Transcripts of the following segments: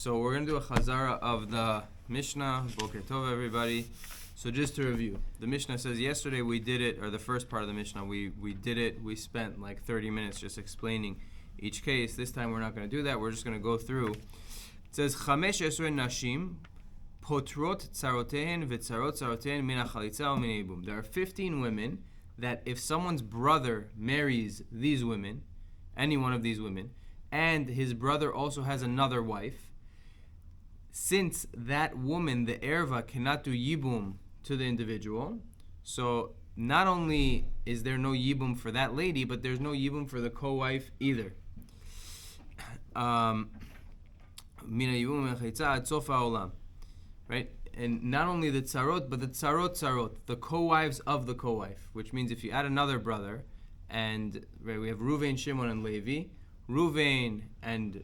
So we're going to do a chazara of the Mishnah. Boker Tov, everybody. So just to review, the Mishnah says yesterday we did it, or the first part of the Mishnah, we did it, we spent like 30 minutes just explaining each case. This time we're not going to do that, we're just going to go through. It says, Chamesh Esrei Nashim, Potrot Tzarotehen V'Tzarot Tzarotehen Min HaChalitza U'Min HaYibum. There are 15 women that if someone's brother marries these women, any one of these women, and his brother also has another wife, since that woman, the erva, cannot do yibum to the individual, so not only is there no yibum for that lady, but there's no yibum for the co-wife either. Right? And not only the tzarot, but the tzarot, the co-wives of the co-wife, which means if you add another brother, and right, we have Ruvain, Shimon, and Levi. Ruvain and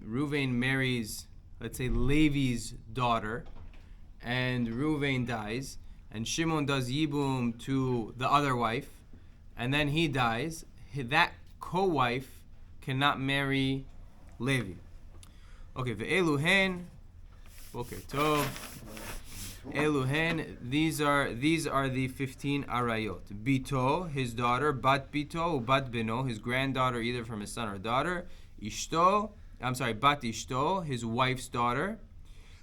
Ruvain marries, let's say, Levi's daughter, and Ruvain dies, and Shimon does yibum to the other wife, and then he dies. That co-wife cannot marry Levi. Okay, ve'eluhen, boker tov. Eluhen, these are the 15 arayot. Bito, his daughter, bat bito, bat beno, his granddaughter, either from his son or daughter. Ishto, bat ishto, his wife's daughter.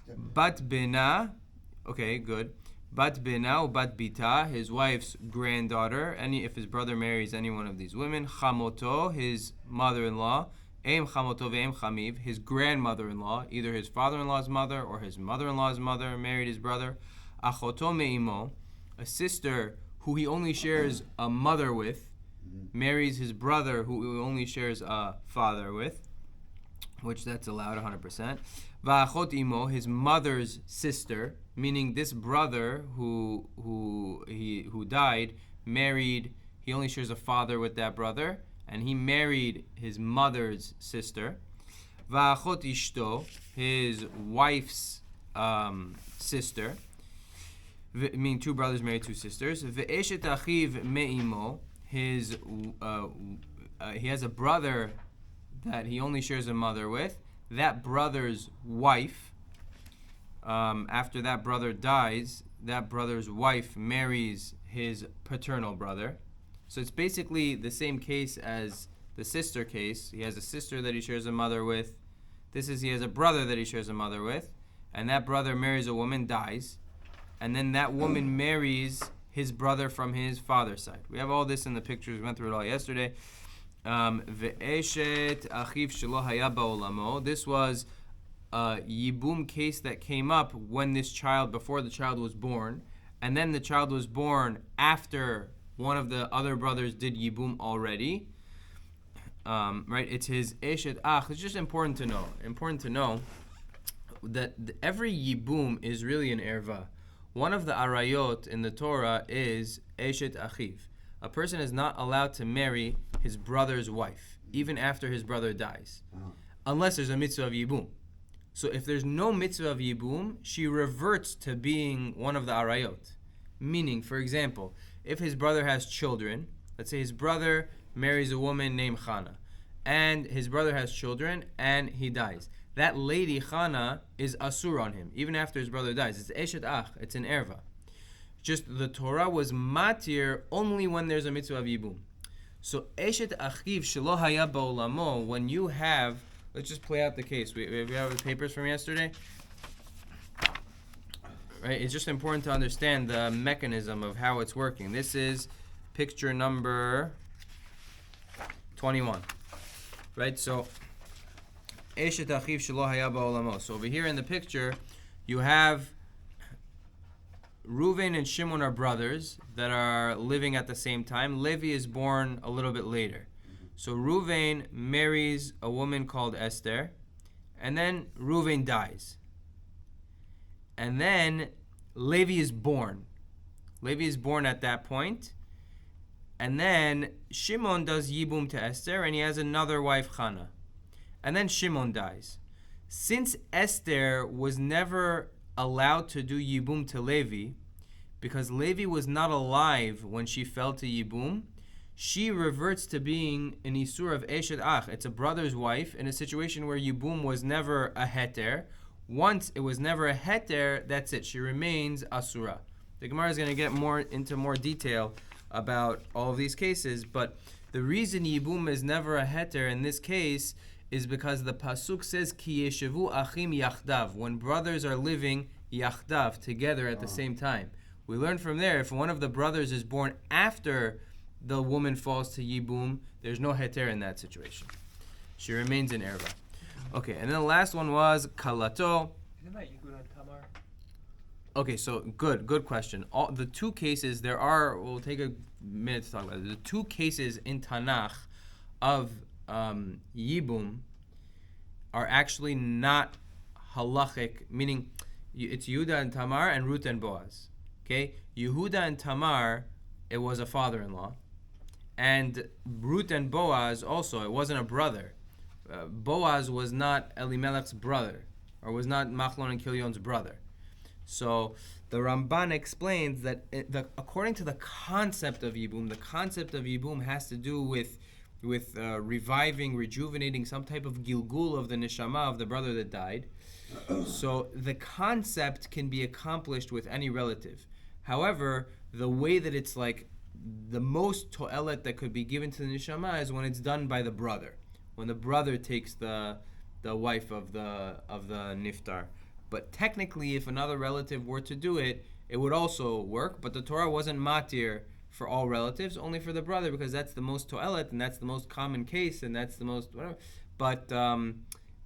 Bat bena, okay, good. Bat bena or bat bita, his wife's granddaughter. If his brother marries any one of these women. Chamoto, his mother-in-law. Em chamoto ve'em chamiv, his grandmother-in-law, either his father-in-law's mother or his mother-in-law's mother married his brother. Achoto me'imo, a sister who he only shares a mother with, marries his brother who he only shares a father with, which that's allowed 100%. Va'achot imo, his mother's sister, meaning this brother who died married, he only shares a father with that brother, and he married his mother's sister. Va'achot ishto, his wife's sister. Meaning two brothers married two sisters. Ve'eshet achiv me'imo, he has a brother that he only shares a mother with. That brother's wife, after that brother dies, that brother's wife marries his paternal brother. So it's basically the same case as the sister case. He has a sister that he shares a mother with. He has a brother that he shares a mother with. And that brother marries a woman, dies. And then that woman marries his brother from his father's side. We have all this in the pictures. We went through it all yesterday. Ve'eshet achiv shelo haya ba'olamo. This was a yibum case that came up when before the child was born. And then the child was born after one of the other brothers did yibum already. Right? It's his eshet ach. It's just important to know that every yibum is really an erva. One of the arayot in the Torah is eshet achiv. A person is not allowed to marry his brother's wife, even after his brother dies, unless there's a mitzvah of yibum. So if there's no mitzvah of yibum, she reverts to being one of the arayot. Meaning, for example, if his brother has children, let's say his brother marries a woman named Chana, and his brother has children, and he dies. That lady, Chana, is asur on him, even after his brother dies. It's eshet ach, it's an erva. Just the Torah was matir only when there's a mitzvah of yibum. So eshet achiv shelo haya ba'olamo, when you have, let's just play out the case. We have the papers from yesterday. Right? It's just important to understand the mechanism of how it's working. This is picture number 21. Right? So, Eshet achiv shelo haya ba'olamo. So over here in the picture, you have Ruvain and Shimon are brothers that are living at the same time. Levi is born a little bit later. So Ruvain marries a woman called Esther, and then Ruvain dies. And then Levi is born. Levi is born at that point. And then Shimon does yibum to Esther, and he has another wife, Chana. And then Shimon dies. Since Esther was never allowed to do yibum to Levi, because Levi was not alive when she fell to yibum, she reverts to being an isur of eshet ach. It's a brother's wife in a situation where yibum was never a heter. Once it was never a heter, that's it. She remains asura. The Gemara is going to get into more detail about all of these cases, but the reason yibum is never a heter in this case is because the pasuk says ki yeshevu achim yachdav, when brothers are living yachdav, together at the same time. We learn from there, if one of the brothers is born after the woman falls to yibum, there's no heter in that situation. She remains in erva. Okay, and then the last one was kalato. Isn't that Yehuda and Tamar? Okay, so good question. All the two cases there are. We'll take a minute to talk about it. The two cases in Tanakh of yibum are actually not halachic, meaning it's Yehuda and Tamar and Ruth and Boaz. Okay, Yehuda and Tamar, it was a father-in-law, and Ruth and Boaz also, it wasn't a brother. Boaz was not Elimelech's brother, or was not Machlon and Kilion's brother. So the Ramban explains that according to the concept of Yibum, the concept of Yibum has to do with reviving, rejuvenating some type of gilgul of the neshama of the brother that died. So the concept can be accomplished with any relative. However, the way that it's like the most to'elet that could be given to the neshama is when it's done by the brother. When the brother takes the wife of the niftar. But technically, if another relative were to do it, it would also work. But the Torah wasn't matir for all relatives, only for the brother, because that's the most to'elet, and that's the most common case, and that's the most whatever. But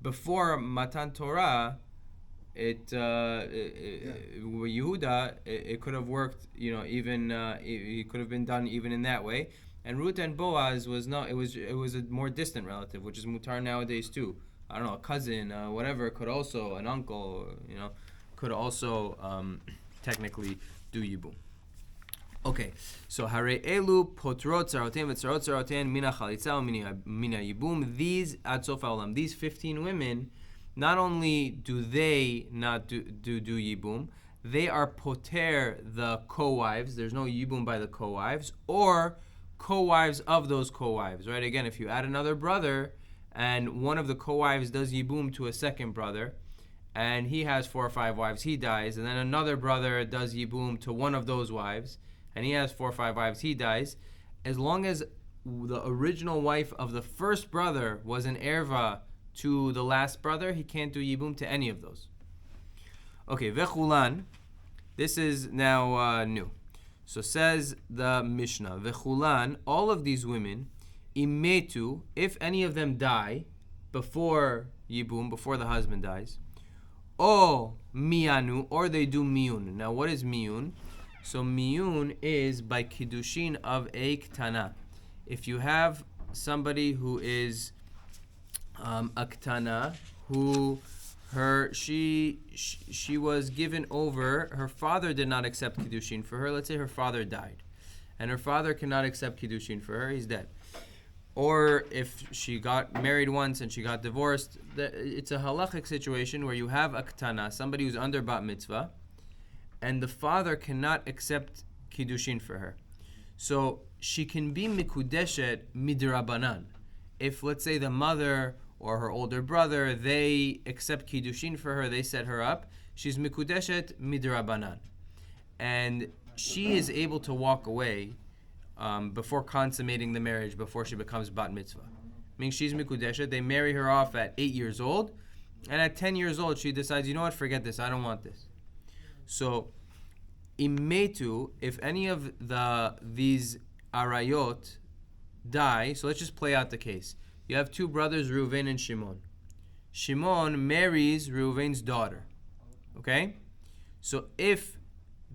before Matan Torah, Yehuda, it could have worked, even it could have been done even in that way. And Ruth and Boaz was not. It was a more distant relative, which is mutar nowadays too. I don't know, a cousin, whatever, could also, an uncle, could also technically do yibum. Okay, so hare elu potrot zaroten v'tzarot zaroten mina chalitza mina yibum. These ad sof haolam, these 15 women, not only do they not do yibum, they are poter the co-wives. There's no yibum by the co-wives, or co-wives of those co-wives, right? Again, if you add another brother and one of the co-wives does yibum to a second brother and he has 4 or 5 wives, he dies, and then another brother does yibum to one of those wives and he has 4 or 5 wives, he dies, as long as the original wife of the first brother was an erva to the last brother, he can't do yibum to any of those. Okay, vechulan, this is now new. So says the Mishnah, Vechulan, all of these women, imetu, if any of them die before Yibum, before the husband dies, o mianu, or they do miyun. Now what is miyun? So miyun is by kiddushin of a ktana. If you have somebody who is a ktana, who she was given over, her father did not accept kiddushin for her. Let's say her father died and her father cannot accept kiddushin for her, he's dead. Or if she got married once and she got divorced, it's a halachic situation where you have a ktana, somebody who's under bat mitzvah, and the father cannot accept kiddushin for her. So she can be mikudeshet midrabanan. If, let's say, the mother or her older brother, they accept kiddushin for her, they set her up, she's mikudeshet midrabanan. And she is able to walk away before consummating the marriage, before she becomes bat mitzvah. Meaning she's mikudeshet, they marry her off at 8 years old, and at 10 years old she decides, you know what, forget this, I don't want this. So, imetu, if any of these arayot die, so let's just play out the case. You have 2 brothers, Reuven and Shimon. Shimon marries Reuven's daughter. Okay? So if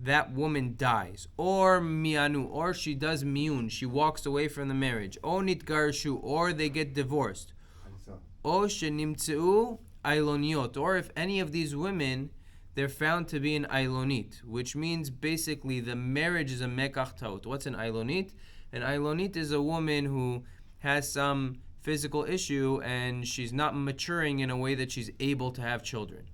that woman dies, or mianu, or she does miyun, she walks away from the marriage, or nitgarshu, or they get divorced, or shenimtzeu ailoniot, or if any of these women, they're found to be an ailonit, which means basically the marriage is a mekach taut. What's an ailonit? An ailonit is a woman who has some physical issue and she's not maturing in a way that she's able to have children.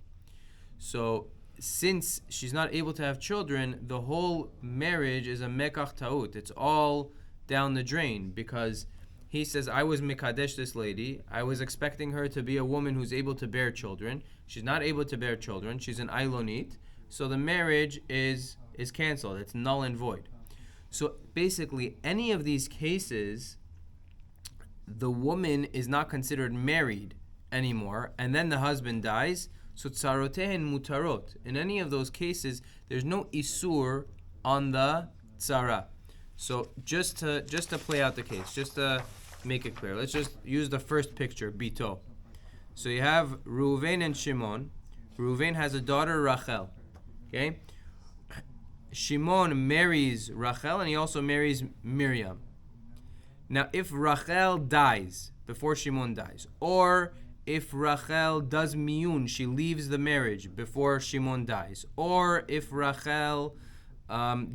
So since she's not able to have children, the whole marriage is a mekach taut. It's all down the drain because he says, I was mikadesh this lady. I was expecting her to be a woman who's able to bear children. She's not able to bear children. She's an Ailonit. So the marriage is canceled. It's null and void. So basically, any of these cases, the woman is not considered married anymore, and then the husband dies. So tsarotehen mutarot. In any of those cases, there's no isur on the tsara. So just to play out the case, just to make it clear, let's just use the first picture, Bito. So you have Reuven and Shimon. Reuven has a daughter, Rachel. Okay? Shimon marries Rachel, and he also marries Miriam. Now, if Rachel dies before Shimon dies, or if Rachel does miyun, she leaves the marriage before Shimon dies, or if Rachel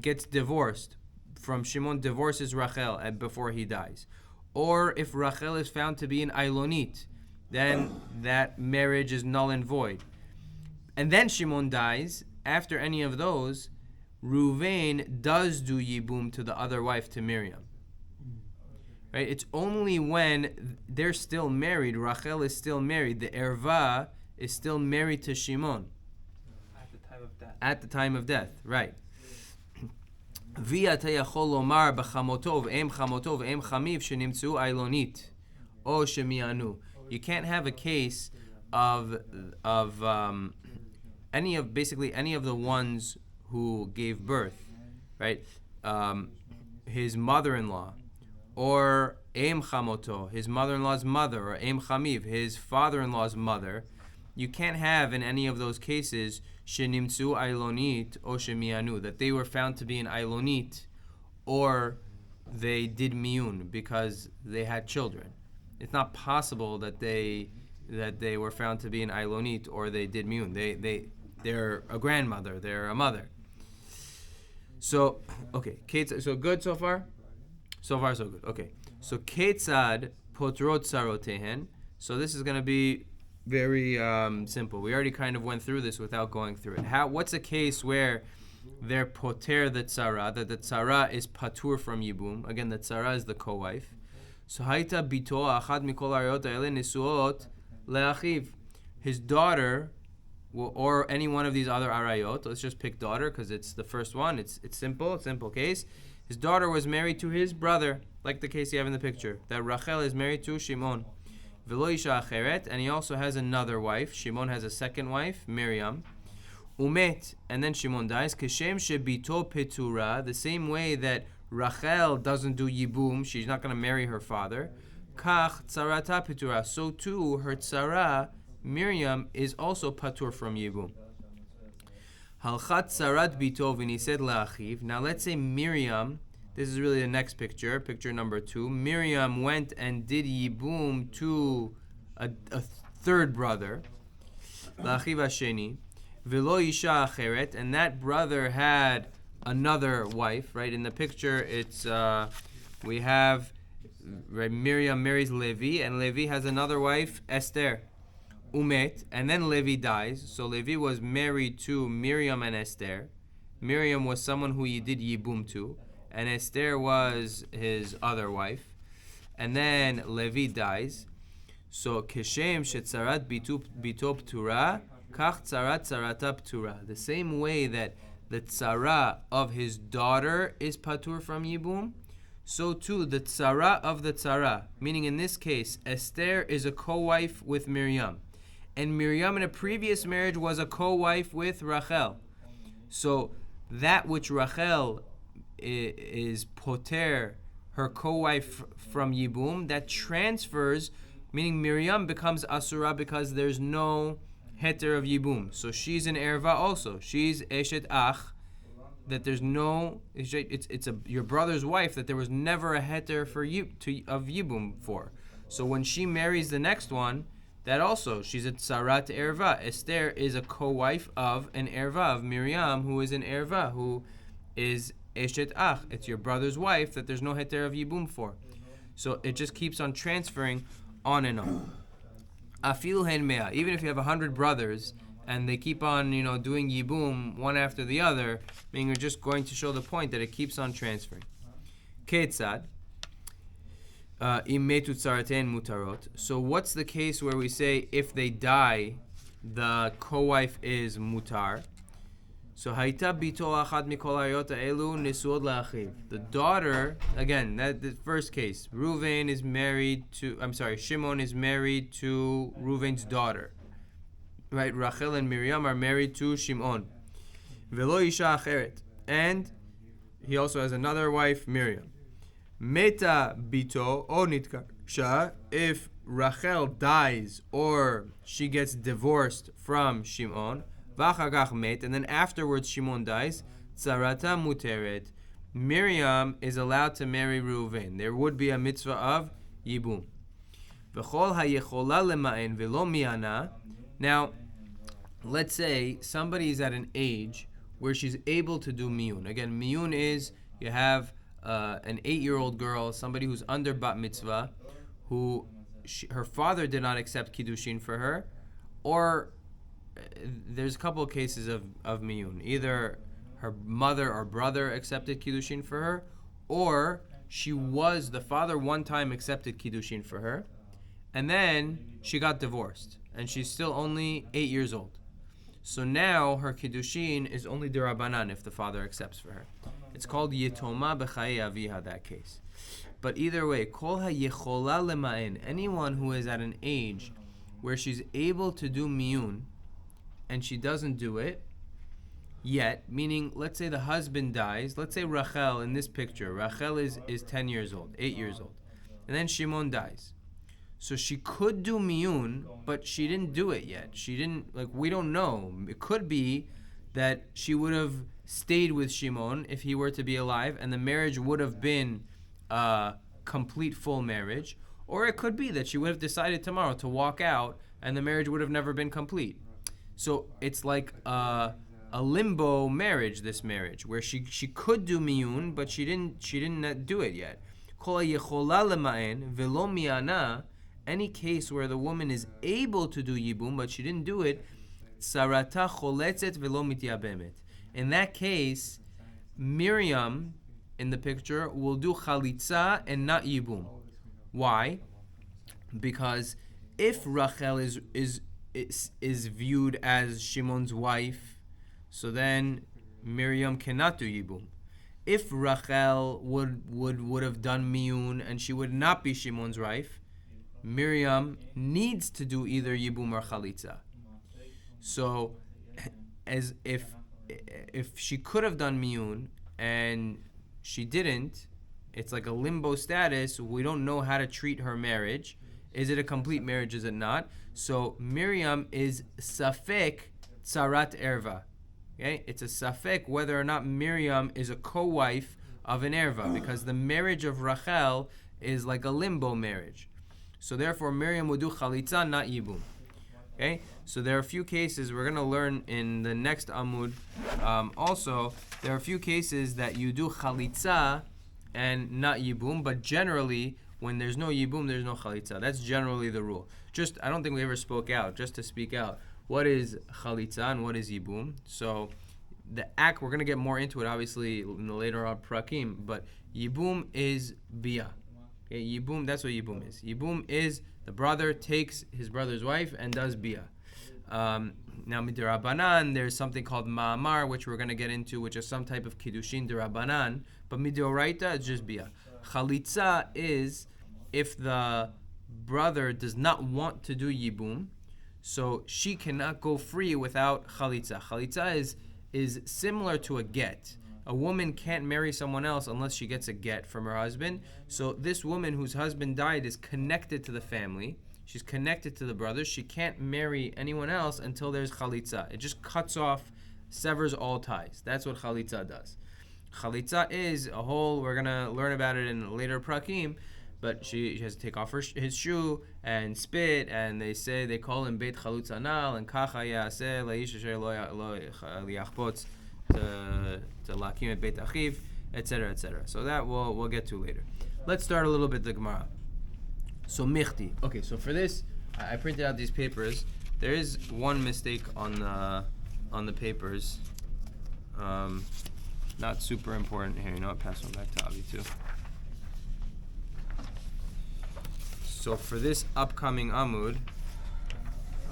gets divorced from Shimon, divorces Rachel before he dies, or if Rachel is found to be an Ailonit, then that marriage is null and void. And then Shimon dies. After any of those, Reuven does do yibum to the other wife, to Miriam. Right? It's only when they're still married, Rachel is still married, the erva is still married to Shimon. At the time of death. At the time of death, right. V'ata yachol lomar b'chamoto v'em chamoto v'em chamiv shenimtzu ailonit o shemianu. You can't have a case of any of the ones who gave birth, right? His mother-in-law, or Em Chamoto, his mother-in-law's mother, or Em Chamiv, his father-in-law's mother. You can't have in any of those cases Shenimtzu Ailonit o Shemianu, that they were found to be an Ailonit, or they did miyun because they had children. It's not possible that they were found to be an Ailonit or they did miyun. They're a grandmother, they're a mother. So, okay, so good so far? So far, so good. Okay. So, Ketzad potrot sarotehen. So, this is going to be very simple. We already kind of went through this without going through it. What's a case where they're poter the tzara, that the tzara is patur from yibum? Again, the tzara is the co-wife. So, haita bito achad mikol arayot ha'ele nesuot le'achiv. His daughter, or any one of these other arayot, let's just pick daughter because it's the first one. It's simple case. His daughter was married to his brother, like the case you have in the picture, that Rachel is married to Shimon. V'lo isha acheret, and he also has another wife. Shimon has a second wife, Miriam. Umet, and then Shimon dies. Keshem shebito petura, the same way that Rachel doesn't do yibum, she's not going to marry her father. Kach tzarata petura, so too her tzara, Miriam, is also patur from yibum. Halchat sarat bito v'nised la'achiv. Now let's say Miriam, this is really the next picture, picture number 2. Miriam went and did yibum to a third brother, la'achiv hasheni, v'lo isha acheret, and that brother had another wife, right? In the picture, it's we have right, Miriam marries Levi, and Levi has another wife, Esther. Umet, and then Levi dies. So Levi was married to Miriam and Esther. Miriam was someone who he did yibum to, and Esther was his other wife. And then Levi dies. So keshem shetzarat bito ptura, kach tzarat tzarata ptura. The same way that the tzara of his daughter is patur from yibum, so too the tzara of the tzara, meaning in this case, Esther is a co-wife with Miriam. And Miriam in a previous marriage was a co-wife with Rachel. So that which Rachel is poter, her co-wife from Yibum, that transfers, meaning Miriam becomes Asura because there's no heter of Yibum. So she's an erva also. She's Eshet Ach, that there's no, it's your brother's wife that there was never a heter of Yibum for. So when she marries the next one, that also, she's a tzarat erva. Esther is a co-wife of an erva, of Miriam, who is an erva, who is eshet ach. It's your brother's wife that there's no heter of yibum for. So it just keeps on transferring on and on. Afilu hen mea. Even if you have 100 brothers and they keep on, doing yibum one after the other, meaning we're just going to show the point that it keeps on transferring. Ketzad. Imetu tzaratein mutarot. So what's the case where we say if they die, the co-wife is mutar? So hayta bito achad mikol hayot elu nisuod la'achiv. The daughter, again, that the first case. Shimon is married to Reuven's daughter. Right? Rachel and Miriam are married to Shimon. Velo isha acheret. And he also has another wife, Miriam. Meta bito o nitkarsha. If Rachel dies or she gets divorced from Shimon, v'achagach met, and then afterwards Shimon dies, tzarata muteret. Miriam is allowed to marry Reuven. There would be a mitzvah of yibum. V'chol hayechola lema'en velo mi'ana. Now, let's say somebody is at an age where she's able to do miyun. Again, miyun is you have an 8-year-old girl, somebody who's under bat mitzvah, who her father did not accept kiddushin for her, or there's a couple of cases of miyun. Either her mother or brother accepted kiddushin for her, or the father one time accepted kiddushin for her, and then she got divorced, and she's still only 8 years old. So now her kiddushin is only derabanan if the father accepts for her. It's called yetoma b'chaye aviha, that case. But either way, kol hayechola lema'en, anyone who is at an age where she's able to do miyun, and she doesn't do it yet, meaning, let's say the husband dies, let's say Rachel in this picture, Rachel is 10 years old, 8 years old, and then Shimon dies. So she could do miyun, but she didn't do it yet. We don't know. It could be that she would have stayed with Shimon if he were to be alive, and the marriage would have been a complete full marriage, or it could be that she would have decided tomorrow to walk out, and the marriage would have never been complete. So it's like a limbo marriage, this marriage, where she could do miyun, but she didn't do it yet. Kol yechola lema'en velo mi'ana. Any case where the woman is able to do yibum, but she didn't do it, sarata choletzet velo mityabemet. In that case, Miriam, in the picture, will do chalitza and not yibum. Why? Because if Rachel is viewed as Shimon's wife, so then Miriam cannot do yibum. If Rachel would have done miyun and she would not be Shimon's wife, Miriam needs to do either yibum or chalitza. So, as if she could have done miyun and she didn't, it's like a limbo status. We don't know how to treat her marriage. Is it a complete marriage? Is it not? So Miriam is safek tzarat erva. Okay, it's a safek whether or not Miriam is a co-wife of an erva, because the marriage of Rachel is like a limbo marriage. So therefore, Miriam would do chalitza, not yibum. Okay, so there are a few cases we're going to learn in the next amud. Also, there are a few cases that you do chalitza and not yibum, but generally, when there's no yibum, there's no chalitza. That's generally the rule. I don't think we ever spoke out, just to speak out. What is chalitza and what is yibum? So, the act, we're going to get more into it, obviously, in the later on prakim, but yibum is bia. Okay, yibum, that's what yibum is. Yibum is the brother takes his brother's wife and does bia. Now, midirabanan, there's something called ma'amar, which we're going to get into, which is some type of kiddushin dirabanan, but midoraita, it's just bia. Chalitza is if the brother does not want to do yibum, so she cannot go free without chalitza. Chalitza is similar to a get. A woman can't marry someone else unless she gets a get from her husband. So this woman whose husband died is connected to the family. She's connected to the brothers. She can't marry anyone else until there's chalitza. It just cuts off, severs all ties. That's what chalitza does. Chalitza is a whole, we're going to learn about it in later prakim, but she has to take off his shoe and spit, and they call him Beit Chalutz Anal, and Kacha Yaseh Laish Asher Lo Liachpotz to Lakim et Beit Achiv, etc., etc. So that we'll get to later. Let's start a little bit the Gemara. So Michti. Okay, so for this, I printed out these papers. There is one mistake on the papers. Not super important. Here, you know what? Pass one back to Avi too. So for this upcoming Amud,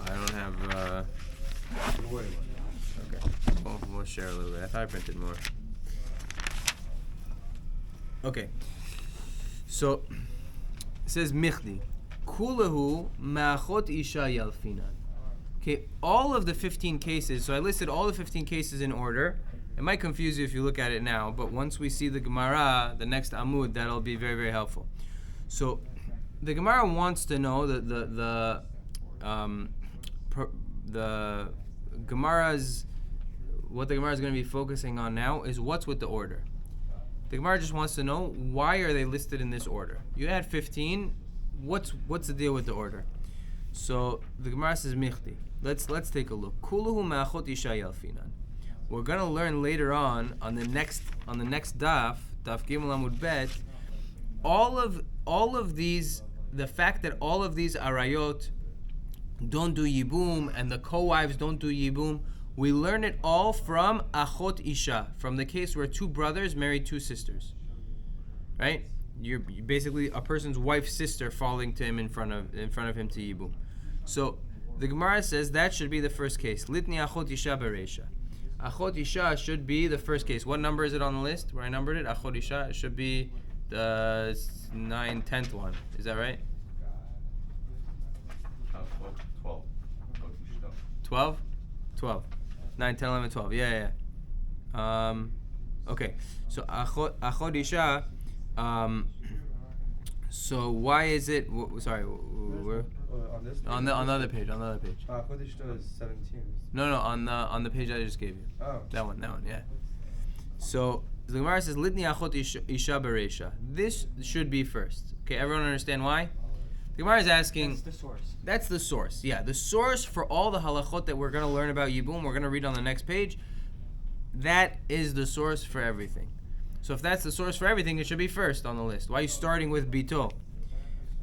I don't have. Okay, we'll share a little bit. I thought I printed more. Okay, so it says Michli, Kulahu Ma'achot Isha Yalfinan. Okay, all of the 15 cases. So I listed all the 15 cases in order. It might confuse you if you look at it now, but once we see the Gemara, the next Amud, that'll be very, very helpful. So the Gemara wants to know that the Gemara's, what the Gemara is going to be focusing on now is what's with the order. The Gemara just wants to know, why are they listed in this order? You had 15. What's the deal with the order? So the Gemara says Michti. Let's take a look. Kuluhu ma'achot isha yalfinan. We're gonna learn later on the next daf Gimel Amud Bet, all of these, the fact that all of these arayot don't do yibum and the co-wives don't do yibum, we learn it all from achot isha, from the case where two brothers married two sisters, right? You're basically a person's wife's sister falling to him in front of him to yibum. So the Gemara says that should be the first case. Litni achot isha bereisha. Achot isha should be the first case. What number is it on the list where I numbered it? Achot isha. It should be the 10th one. Is that right? 12? 12. 9, 10, 11, 12. Yeah. Okay. So achot isha. So why is it? Sorry. On the other page. Achot Ishto is 17. No, on the page I just gave you. Oh. That one, yeah. So the Gemara says, Litni achot isha bereisha. This should be first. Okay, everyone understand why? The Gemara is asking. That's the source. That's the source. Yeah, the source for all the halachot that we're going to learn about Yibum, we're going to read on the next page. That is the source for everything. So if that's the source for everything, it should be first on the list. Why are you starting with Bito?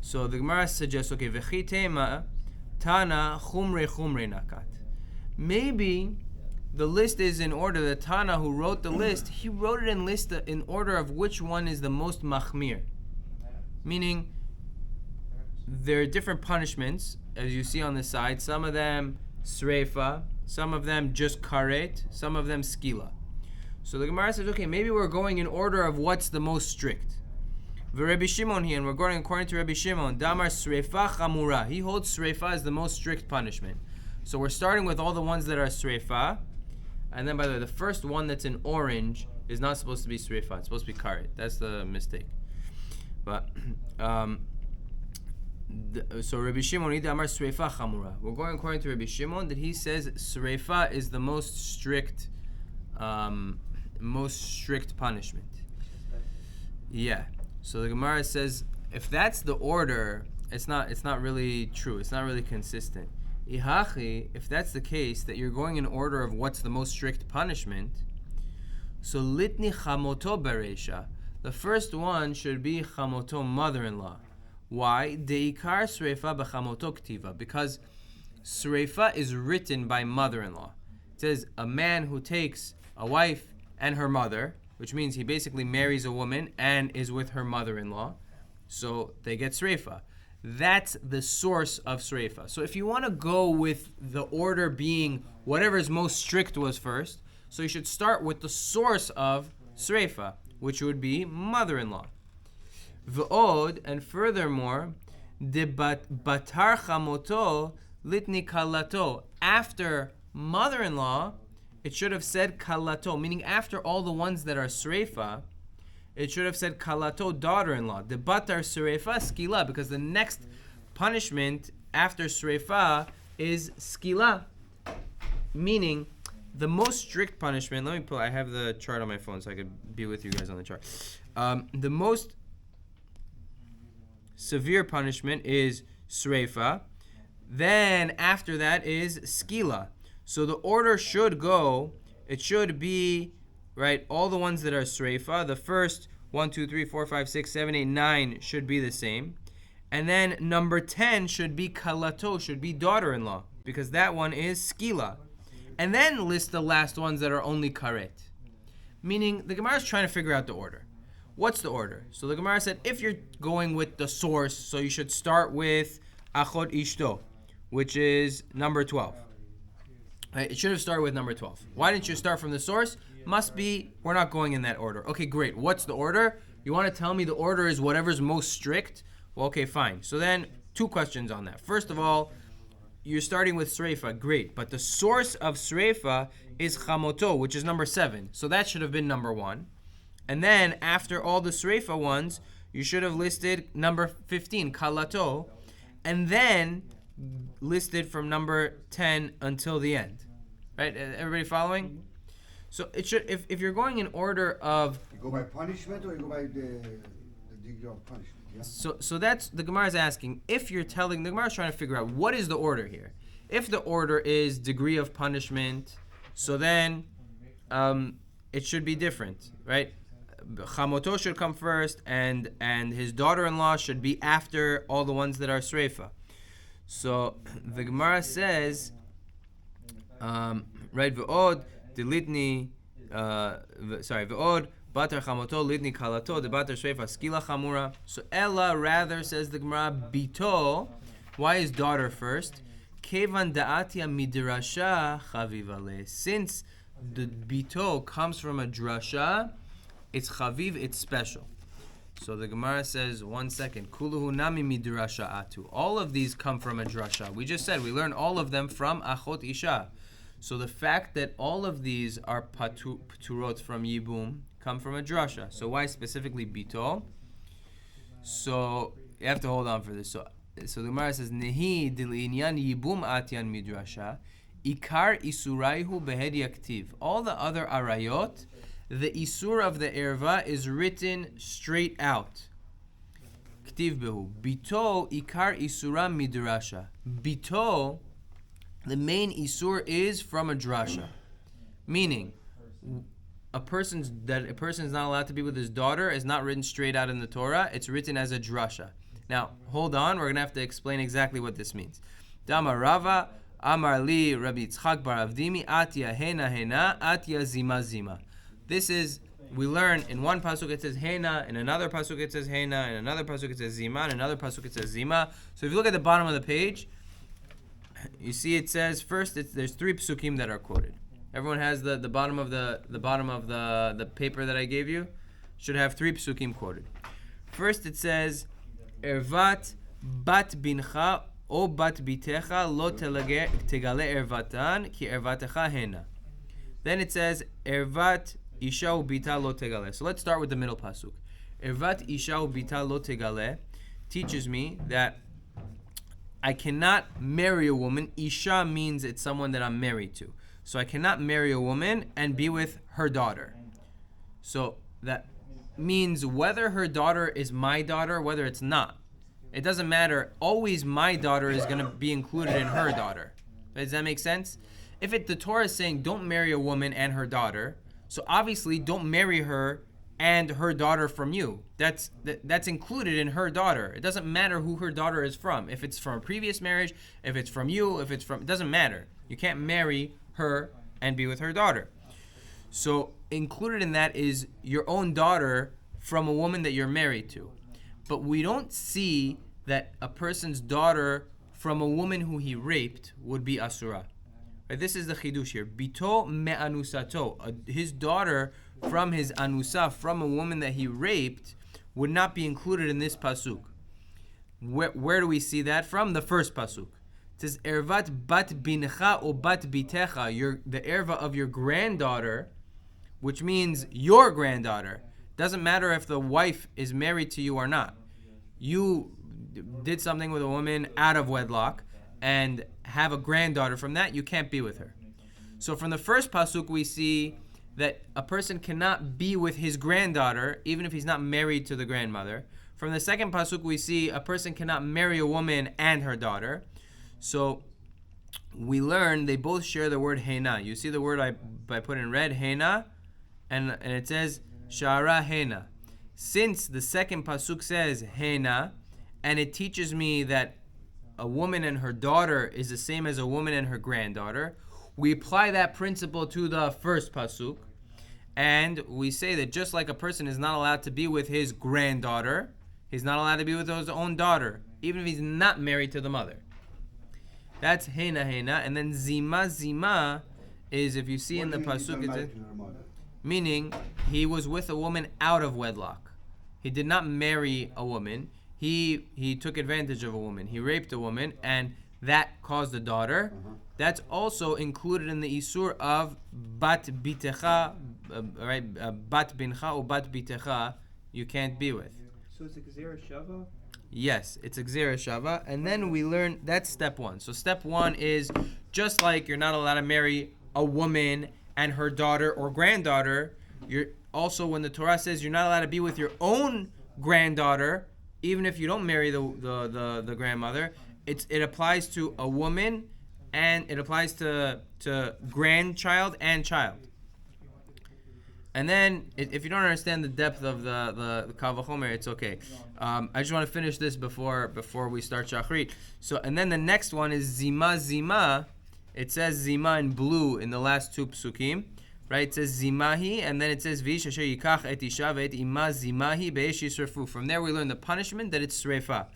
So the Gemara suggests, okay, V'chi tema Tana chumre nakat. Maybe the list is in order. The Tana who wrote the list, he wrote it in order of which one is the most machmir. Meaning, there are different punishments, as you see on the side. Some of them sreifa, some of them just karet, some of them skila. So the Gemara says, okay, maybe we're going in order of what's the most strict. Rabbi Shimon here, and we're going according to Rabbi Shimon. Damar sreifa chamura. He holds sreifa as the most strict punishment. So we're starting with all the ones that are sreifa, and then by the way, the first one that's in orange is not supposed to be sreifa. It's supposed to be karet. That's the mistake. But so Rabbi Shimon, Damar sreifa chamura. We're going according to Rabbi Shimon that he says sreifa is the most strict punishment. Yeah. So the Gemara says, if that's the order, it's not really true. It's not really consistent. Ihachi, if that's the case, that you're going in order of what's the most strict punishment, so litni chamoto bereisha, the first one should be chamoto, mother-in-law. Why? Deikar sreifa b'chamoto ktiva, because sreifa is written by mother-in-law. It says a man who takes a wife and her mother, which means he basically marries a woman and is with her mother-in-law, so they get sreifa. That's the source of sreifa. So if you want to go with the order being whatever is most strict was first, so you should start with the source of sreifa, which would be mother-in-law. V'od, and furthermore, de batar chamoto litni kalato. After mother-in-law, it should have said kalato, meaning after all the ones that are sreifa, it should have said kalato, daughter-in-law. The batar sreifa skila, because the next punishment after sreifa is skila, meaning the most strict punishment. Let me pull. I have the chart on my phone so I could be with you guys on the chart. The most severe punishment is sreifa. Then after that is skila. So the order should go, it should be, right, all the ones that are sreifa, the first 1, 2, 3, 4, 5, 6, 7, 8, 9 should be the same. And then number 10 should be kalato, should be daughter-in-law, because that one is skila. And then list the last ones that are only karet. Meaning, the Gemara is trying to figure out the order. what's the order? So the Gemara said, if you're going with the source, so you should start with Achot Ishto, which is number 12. Right? It should have started with number 12. Why didn't you start from the source? Must be, we're not going in that order. Okay, great. What's the order? You want to tell me the order is whatever's most strict? Well, okay, fine. So then, two questions on that. First of all, you're starting with Sreifa. Great. But the source of Sreifa is Chamoto, which is number 7. So that should have been number 1. And then, after all the Sreifa ones, you should have listed number 15, Kalato, and then listed from number 10 until the end. Right? Everybody following? So it should, if you're going in order of... You go by punishment or you go by the degree of punishment? Yeah? So that's, the Gemara is asking, if you're telling, the Gemara is trying to figure out what is the order here. If the order is degree of punishment, so then it should be different, right? Chamoto should come first, and his daughter-in-law should be after all the ones that are Sreifa. So the Gemara says, right, V'od, Dilitni, V'od, Batar Chamoto, Litni Kalato, the Batar Sreifa, Skila Chamura. So Ella rather, says the Gemara, Bito, why is daughter first? Kevan Da'atia Midrasha Chavivale. Since the Bito comes from a drasha, it's Chaviv, it's special. So the Gemara says, 1 second, Kuluhu Nami Midrasha Atu. All of these come from a drasha. We just said, we learned all of them from Achot Isha. So the fact that all of these are paturot from Yibum come from a drasha. So why specifically Bito? So you have to hold on for this. So the Gemara says, Nehi Dilinyan Yibum Atyan Midrasha, Ikar Isuraihu Behed Yaktiv. All the other arayot, the isur of the erva is written straight out. Ktiv behu. Bito ikar isura midrasha. Bito, the main isur is from a drasha. Meaning, a person's not allowed to be with his daughter is not written straight out in the Torah. It's written as a drasha. Now, hold on. We're going to have to explain exactly what this means. Dama Rava, Amar li Rabbi Yitzchak bar Avdimi, Atya hena hena, Atya zima zima. This is, we learn in one pasuk it says hena, in another pasuk it says hena, in another pasuk it says zima, in another pasuk it says zima. So if you look at the bottom of the page, you see it says first there's 3 psukim that are quoted. Everyone has the bottom of the paper that I gave you should have 3 psukim quoted. First it says ervat bat bincha o bat bitecha lo tegale ervatan ki ervatecha hena. Then it says ervat Isha ubita lo tegale. So let's start with the middle pasuk. Ervat Isha ubita lo tegale teaches me that I cannot marry a woman. Isha means it's someone that I'm married to. So I cannot marry a woman and be with her daughter. So that means whether her daughter is my daughter, whether it's not. It doesn't matter. Always my daughter is going to be included in her daughter. Does that make sense? If the Torah is saying don't marry a woman and her daughter, so obviously don't marry her and her daughter from you. That's included in her daughter. It doesn't matter who her daughter is from. If it's from a previous marriage, if it's from you, it doesn't matter. You can't marry her and be with her daughter. So included in that is your own daughter from a woman that you're married to. But we don't see that a person's daughter from a woman who he raped would be asura. This is the chidush here. Bito me'anusato. His daughter from his anusa, from a woman that he raped, would not be included in this pasuk. Where do we see that from? The first pasuk. It says, ervat bat bincha o bat bitecha. The erva of your granddaughter, which means your granddaughter. Doesn't matter if the wife is married to you or not. You did something with a woman out of wedlock and have a granddaughter from that, you can't be with her. So from the first pasuk we see that a person cannot be with his granddaughter even if he's not married to the grandmother. From the second pasuk we see a person cannot marry a woman and her daughter. So we learn they both share the word hena. You see the word I put in red, hena, and it says shara hena. Since the second pasuk says hena, and it teaches me that a woman and her daughter is the same as a woman and her granddaughter, we apply that principle to the first pasuk, And we say that just like a person is not allowed to be with his granddaughter, he's not allowed to be with his own daughter, even if he's not married to the mother. That's hena hena. And then zima zima is, if you see in the pasuk, it's meaning he was with a woman out of wedlock. He did not marry a woman. He took advantage of a woman. He raped a woman, and that caused a daughter. That's also included in the isur of bat bitecha, bat bincha or bat bitecha. You can't be with. So it's a Gzera Shava? Yes, it's a Gzera Shava. And then we learn, that's step one. So step one is, just like you're not allowed to marry a woman and her daughter or granddaughter, you're also, when the Torah says you're not allowed to be with your own granddaughter, even if you don't marry the grandmother, it applies to a woman, and it applies to grandchild and child. And then, if you don't understand the depth of the Kal Vachomer, it's okay. I just want to finish this before we start Shachrit. So, and then the next one is Zima Zima. It says Zima in blue in the last two psukim, right? It says Zimahi, and then it says Vish asher yikach et isha ve'et ima Zimahi be'esh yisrafu. From there we learn the punishment, that it's sreifa.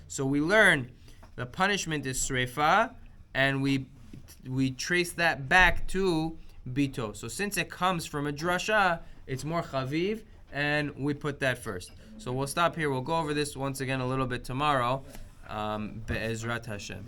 So we learn the punishment is sreifa, and we trace that back to Bito. So since it comes from a drasha, it's more chaviv, and we put that first. So we'll stop here. We'll go over this once again a little bit tomorrow. Be'ezrat Hashem.